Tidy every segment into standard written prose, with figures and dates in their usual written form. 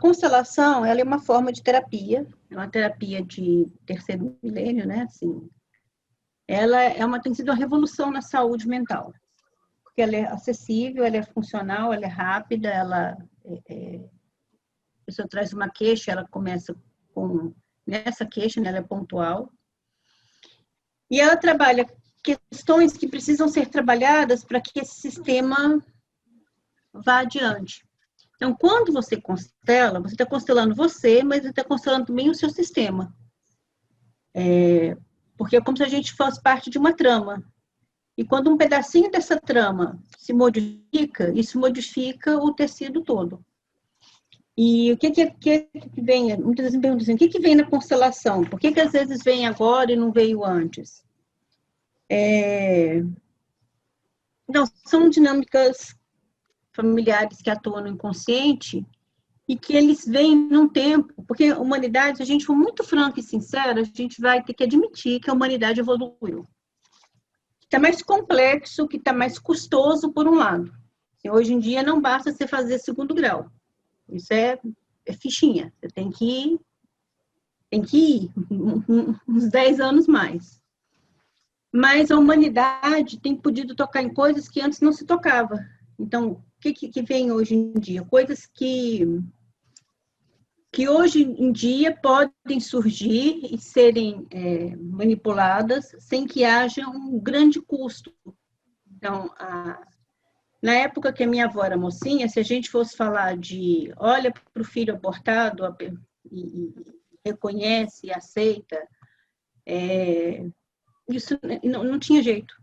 constelação, ela é uma forma de terapia, é uma terapia de terceiro milênio, né? Assim, ela tem sido uma revolução na saúde mental, porque ela é acessível, ela é funcional, ela é rápida, a pessoa traz uma queixa, ela começa nessa queixa, né, ela é pontual, e ela trabalha questões que precisam ser trabalhadas para que esse sistema vá adiante. Então, quando você constela, você está constelando você, mas você está constelando também o seu sistema. Porque é como se a gente fosse parte de uma trama. E quando um pedacinho dessa trama se modifica, isso modifica o tecido todo. E o que vem? Muitas vezes me perguntam assim, o que vem na constelação? Por que às vezes vem agora e não veio antes? Não, são dinâmicas familiares que atuam no inconsciente e que eles vêm num tempo, porque a humanidade, se a gente for muito franco e sincero, a gente vai ter que admitir que a humanidade evoluiu. Está mais complexo, que está mais custoso, por um lado. Hoje em dia, não basta você fazer segundo grau. Isso é fichinha. Você tem que ir uns 10 anos mais. Mas a humanidade tem podido tocar em coisas que antes não se tocava. Então, o que vem hoje em dia? Coisas que hoje em dia podem surgir e serem manipuladas sem que haja um grande custo. Então, na época que a minha avó era mocinha, se a gente fosse falar de olha para o filho abortado e reconhece e aceita, isso não tinha jeito.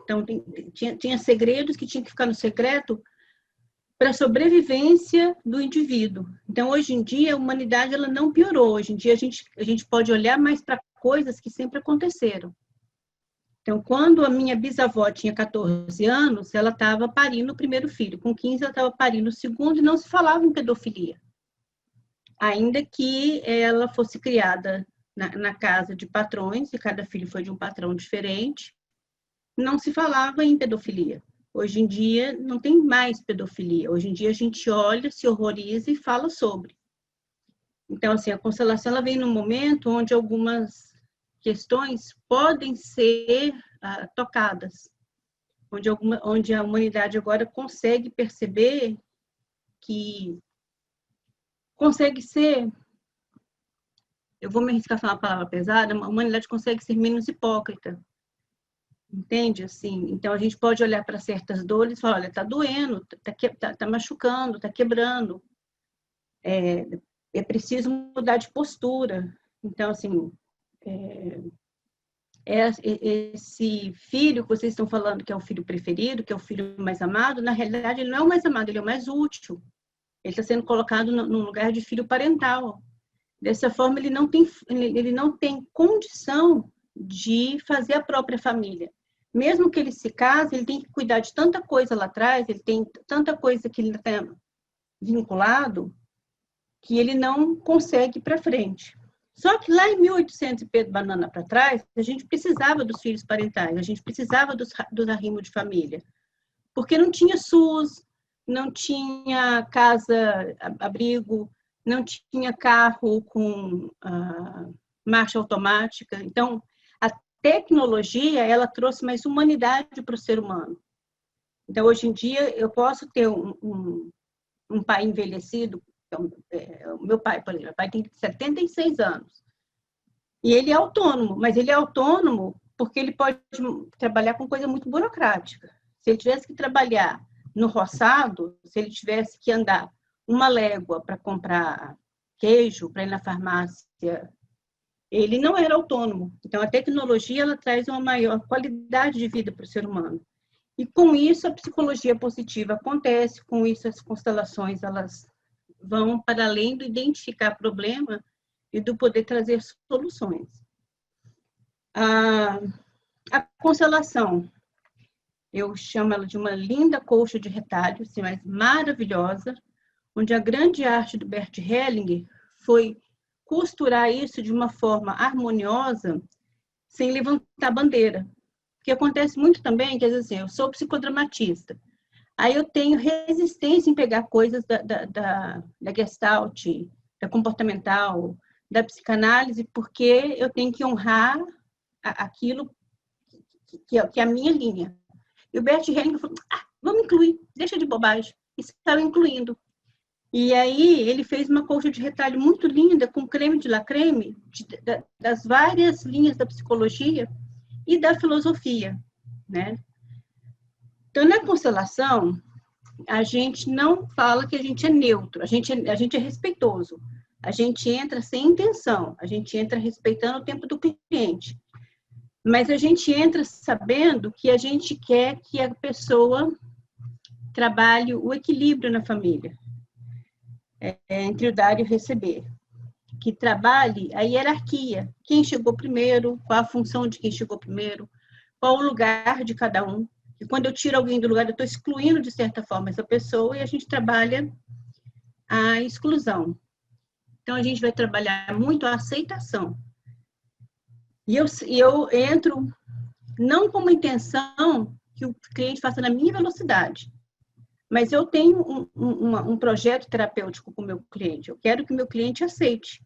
Então, tinha segredos que tinham que ficar no secreto para a sobrevivência do indivíduo. Então, hoje em dia, a humanidade ela não piorou. Hoje em dia, a gente pode olhar mais para coisas que sempre aconteceram. Então, quando a minha bisavó tinha 14 anos, ela estava parindo o primeiro filho. Com 15, ela estava parindo o segundo e não se falava em pedofilia. Ainda que ela fosse criada na casa de patrões, e cada filho foi de um patrão diferente, não se falava em pedofilia. Hoje em dia, não tem mais pedofilia. Hoje em dia, a gente olha, se horroriza e fala sobre. Então, assim, a constelação ela vem num momento onde algumas questões podem ser tocadas, onde a humanidade agora consegue perceber que consegue ser, eu vou me arriscar a falar uma palavra pesada, a humanidade consegue ser menos hipócrita. Entende? Assim, então, a gente pode olhar para certas dores e falar, olha, está doendo, está machucando, está quebrando. É preciso mudar de postura. Então, assim, esse filho que vocês estão falando que é o filho preferido, que é o filho mais amado, na realidade, ele não é o mais amado, ele é o mais útil. Ele está sendo colocado no lugar de filho parental. Dessa forma, ele não tem condição de fazer a própria família. Mesmo que ele se case, ele tem que cuidar de tanta coisa lá atrás, ele tem tanta coisa que ele está vinculado, que ele não consegue ir para frente. Só que lá em 1800 e Pedro Banana para trás, a gente precisava dos filhos parentais, a gente precisava dos arrimos de família. Porque não tinha SUS, não tinha casa, abrigo, não tinha carro com marcha automática. Então, a tecnologia, ela trouxe mais humanidade para o ser humano. Então, hoje em dia, eu posso ter um pai envelhecido, o meu pai, por exemplo, meu pai tem 76 anos, e ele é autônomo, mas ele é autônomo porque ele pode trabalhar com coisa muito burocrática. Se ele tivesse que trabalhar no roçado, se ele tivesse que andar uma légua para comprar queijo, para ir na farmácia, ele não era autônomo. Então, a tecnologia ela traz uma maior qualidade de vida para o ser humano. E, com isso, a psicologia positiva acontece, com isso, as constelações elas vão para além do identificar problema e do poder trazer soluções. A constelação, eu chamo ela de uma linda colcha de retalhos, assim, mas maravilhosa, onde a grande arte do Bert Hellinger foi costurar isso de uma forma harmoniosa, sem levantar bandeira. Porque acontece muito também que, às vezes, assim, eu sou psicodramatista. Aí eu tenho resistência em pegar coisas da Gestalt, da comportamental, da psicanálise, porque eu tenho que honrar aquilo que é a minha linha. E o Bert Hellinger falou, vamos incluir, deixa de bobagem. E estava incluindo. E aí ele fez uma colcha de retalho muito linda, com creme de la creme, das várias linhas da psicologia e da filosofia, né? Então, na constelação, a gente não fala que a gente é neutro, a gente é respeitoso. A gente entra sem intenção, a gente entra respeitando o tempo do cliente. Mas a gente entra sabendo que a gente quer que a pessoa trabalhe o equilíbrio na família, entre o dar e o receber. Que trabalhe a hierarquia. Quem chegou primeiro, qual a função de quem chegou primeiro, qual o lugar de cada um. E quando eu tiro alguém do lugar, eu estou excluindo, de certa forma, essa pessoa, e a gente trabalha a exclusão. Então, a gente vai trabalhar muito a aceitação. E eu entro não com uma intenção que o cliente faça na minha velocidade, mas eu tenho um projeto terapêutico com o meu cliente. Eu quero que o meu cliente aceite.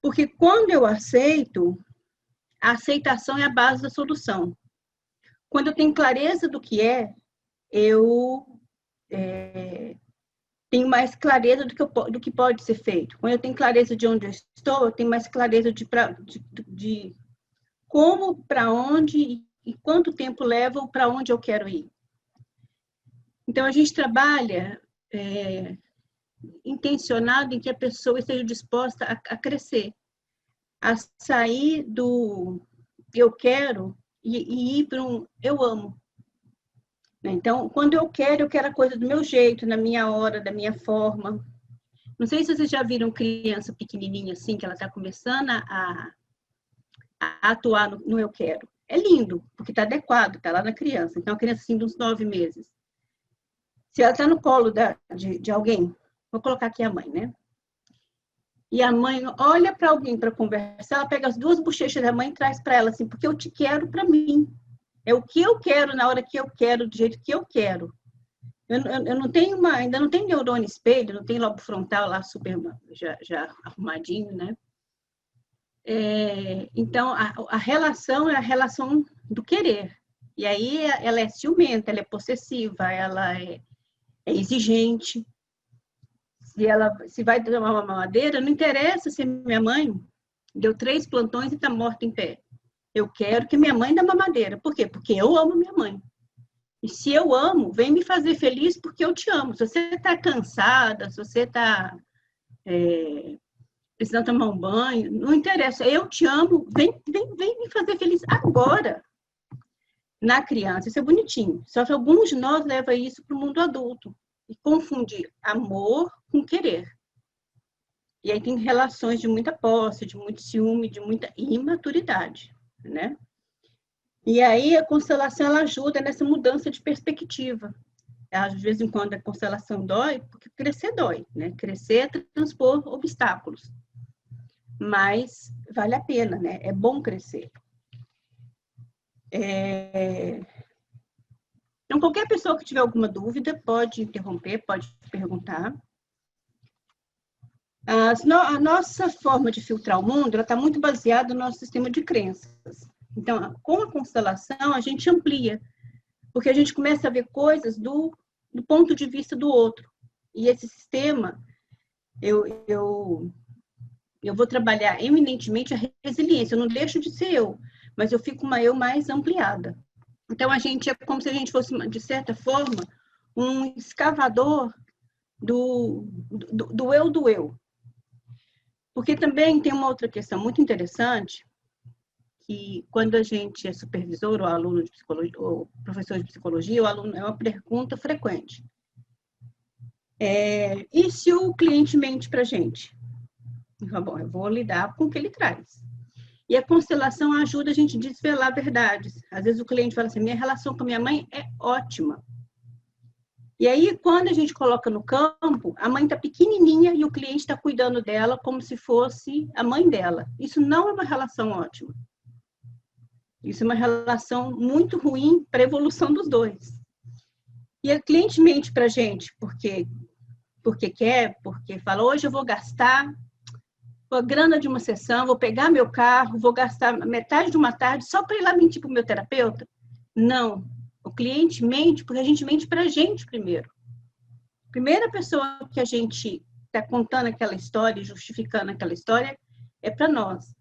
Porque quando eu aceito, a aceitação é a base da solução. Quando eu tenho clareza do que eu tenho mais clareza do que pode ser feito. Quando eu tenho clareza de onde eu estou, eu tenho mais clareza de como, para onde e quanto tempo leva para onde eu quero ir. Então, a gente trabalha intencionado em que a pessoa esteja disposta a crescer, a sair do eu quero e ir para um eu amo. Então, quando eu quero a coisa do meu jeito, na minha hora, da minha forma. Não sei se vocês já viram criança pequenininha assim, que ela está começando a atuar no eu quero. É lindo, porque está adequado, está lá na criança. Então, a criança assim, de uns 9 meses. Se ela está no colo de alguém, vou colocar aqui a mãe, né? E a mãe olha para alguém para conversar, ela pega as 2 bochechas da mãe e traz para ela assim, porque eu te quero para mim. É o que eu quero, na hora que eu quero, do jeito que eu quero. Eu não tenho ainda não tenho neurônio espelho, não tem lobo frontal lá super já arrumadinho, né? Então, a relação é a relação do querer. E aí ela é ciumenta, ela é possessiva, ela é exigente. Se vai tomar uma mamadeira, não interessa se minha mãe deu 3 plantões e está morta em pé. Eu quero que minha mãe dê mamadeira. Por quê? Porque eu amo minha mãe. E se eu amo, vem me fazer feliz porque eu te amo. Se você está cansada, se você está precisando tomar um banho, não interessa. Eu te amo, vem me fazer feliz agora. Na criança, isso é bonitinho. Só que alguns de nós levam isso para o mundo adulto e confunde amor com querer. E aí tem relações de muita posse, de muito ciúme, de muita imaturidade, né? E aí a constelação ela ajuda nessa mudança de perspectiva. Às vezes em quando a constelação dói, porque crescer dói, né? Crescer é transpor obstáculos. Mas vale a pena, né? É bom crescer. Então, qualquer pessoa que tiver alguma dúvida pode interromper, pode perguntar. A nossa forma de filtrar o mundo está muito baseada no nosso sistema de crenças. Então, com a constelação, a gente amplia, porque a gente começa a ver coisas do ponto de vista do outro. E esse sistema, eu vou trabalhar eminentemente a resiliência. Eu não deixo de ser eu, mas eu fico uma eu mais ampliada. Então, a gente é como se a gente fosse, de certa forma, um escavador do eu do eu. Porque também tem uma outra questão muito interessante, que quando a gente é supervisor ou aluno de psicologia, ou professor de psicologia, o aluno é uma pergunta frequente. E se o cliente mente para a gente? Bom, eu vou lidar com o que ele traz. E a constelação ajuda a gente a desvelar verdades. Às vezes o cliente fala assim, minha relação com a minha mãe é ótima. E aí, quando a gente coloca no campo, a mãe está pequenininha e o cliente está cuidando dela como se fosse a mãe dela. Isso não é uma relação ótima. Isso é uma relação muito ruim para a evolução dos dois. E o cliente mente para a gente porque quer, porque fala, hoje eu vou gastar a grana de uma sessão, vou pegar meu carro, vou gastar metade de uma tarde só para ir lá mentir para o meu terapeuta? Não. O cliente mente porque a gente mente para a gente primeiro. A primeira pessoa que a gente está contando aquela história, justificando aquela história, é para nós.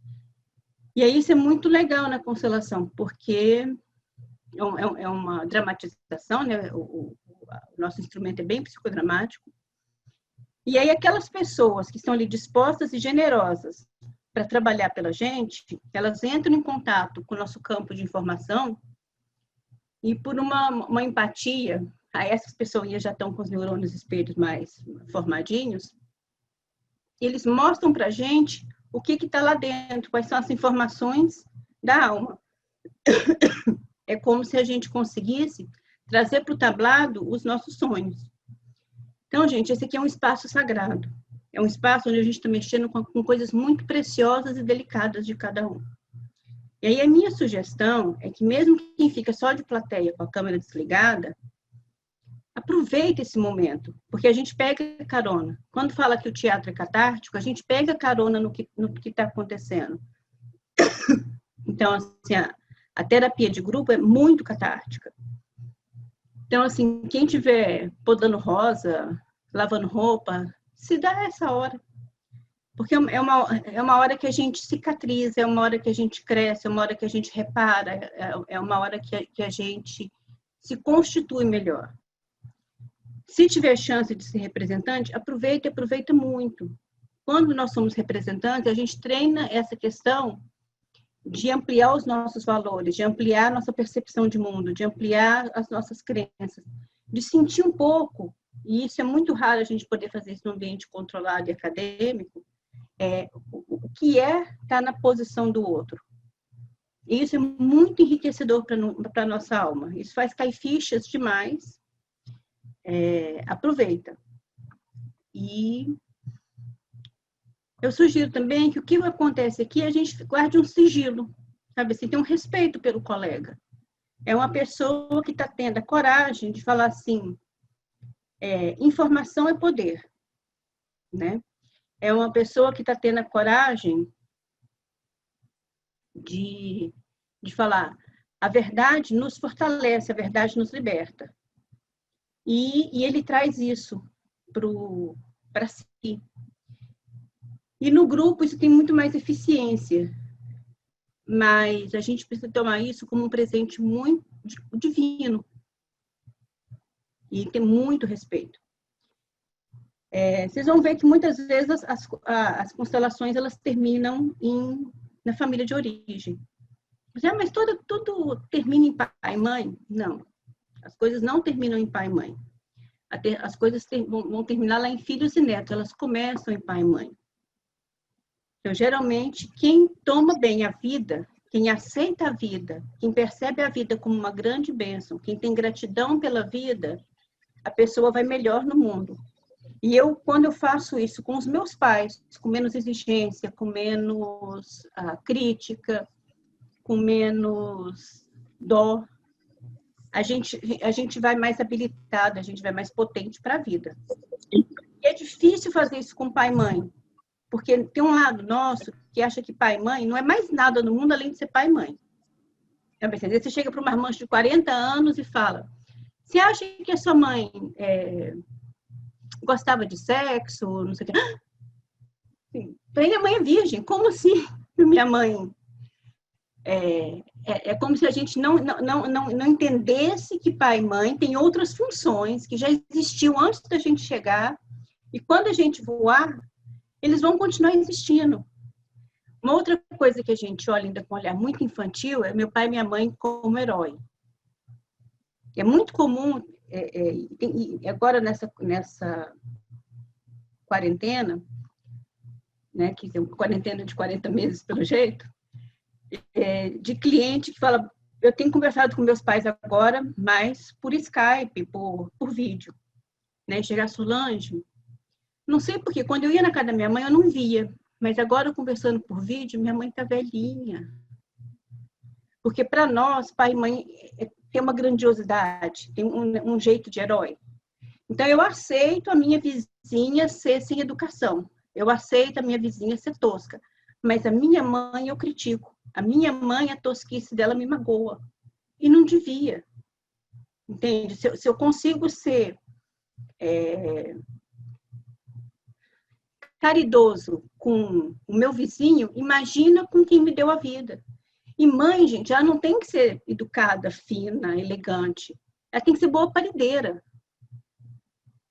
E aí isso é muito legal na constelação, porque é uma dramatização, né? O nosso instrumento é bem psicodramático. E aí aquelas pessoas que estão ali dispostas e generosas para trabalhar pela gente, elas entram em contato com o nosso campo de informação e por uma empatia, aí essas pessoas já estão com os neurônios espelhos mais formadinhos, eles mostram para a gente o que está lá dentro, quais são as informações da alma. É como se a gente conseguisse trazer para o tablado os nossos sonhos. Então, gente, esse aqui é um espaço sagrado. É um espaço onde a gente está mexendo com coisas muito preciosas e delicadas de cada um. E aí a minha sugestão é que mesmo quem fica só de plateia com a câmera desligada, aproveite esse momento, porque a gente pega carona. Quando fala que o teatro é catártico, a gente pega carona no que está acontecendo. Então, assim, a terapia de grupo é muito catártica. Então, assim, quem tiver podando rosa, lavando roupa, se dá essa hora. Porque é uma hora que a gente cicatriza, é uma hora que a gente cresce, é uma hora que a gente repara, é uma hora que a gente se constitui melhor. Se tiver chance de ser representante, aproveita muito. Quando nós somos representantes, a gente treina essa questão de ampliar os nossos valores, de ampliar a nossa percepção de mundo, de ampliar as nossas crenças, de sentir um pouco, e isso é muito raro a gente poder fazer isso num ambiente controlado e acadêmico, o que é estar na posição do outro. E isso é muito enriquecedor para a nossa alma. Isso faz cair fichas demais. Aproveita. E eu sugiro também que o que acontece aqui, a gente guarde um sigilo, sabe assim, tem um respeito pelo colega. É uma pessoa que está tendo a coragem de falar assim, informação é poder, né? É uma pessoa que está tendo a coragem de falar, a verdade nos fortalece, a verdade nos liberta. E ele traz isso para si. E no grupo isso tem muito mais eficiência, mas a gente precisa tomar isso como um presente muito divino e ter muito respeito. Vocês vão ver que muitas vezes as constelações elas terminam na família de origem. Mas tudo termina em pai e mãe? Não. As coisas não terminam em pai e mãe. As coisas vão terminar lá em filhos e netos. Elas começam em pai e mãe. Então, geralmente, quem toma bem a vida, quem aceita a vida, quem percebe a vida como uma grande bênção, quem tem gratidão pela vida, a pessoa vai melhor no mundo. E quando eu faço isso com os meus pais, com menos exigência, com menos crítica, com menos dó, a gente vai mais habilitada, a gente vai mais potente para a vida. E é difícil fazer isso com pai e mãe, porque tem um lado nosso que acha que pai e mãe não é mais nada no mundo além de ser pai e mãe. Você chega para uma irmã de 40 anos e fala, você acha que a sua mãe gostava de sexo, não sei o quê? Minha mãe é virgem, como assim? Minha mãe... É como se a gente não entendesse que pai e mãe têm outras funções que já existiam antes da gente chegar, e quando a gente voar, eles vão continuar existindo. Uma outra coisa que a gente olha ainda com um olhar muito infantil é meu pai e minha mãe como herói. É muito comum, agora nessa quarentena, né, que tem uma quarentena de 40 meses pelo jeito, de cliente que fala, eu tenho conversado com meus pais agora, mas por Skype, por vídeo. Né? Chegar Solange, não sei porquê, quando eu ia na casa da minha mãe, eu não via, mas agora conversando por vídeo, minha mãe está velhinha. Porque para nós, pai e mãe, tem uma grandiosidade, tem um jeito de herói. Então, eu aceito a minha vizinha ser sem educação. Eu aceito a minha vizinha ser tosca. Mas a minha mãe eu critico. A minha mãe, a tosquice dela me magoa. E não devia. Entende? Se eu consigo ser caridoso com o meu vizinho, imagina com quem me deu a vida. E mãe, gente, já não tem que ser educada, fina, elegante. Ela tem que ser boa parideira.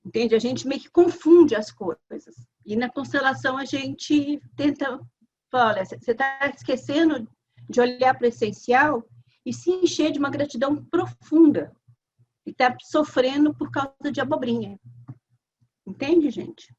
Entende? A gente meio que confunde as coisas. E na constelação a gente tenta falar, olha, você está esquecendo de olhar para o essencial e se encher de uma gratidão profunda. E está sofrendo por causa de abobrinha. Entende, gente?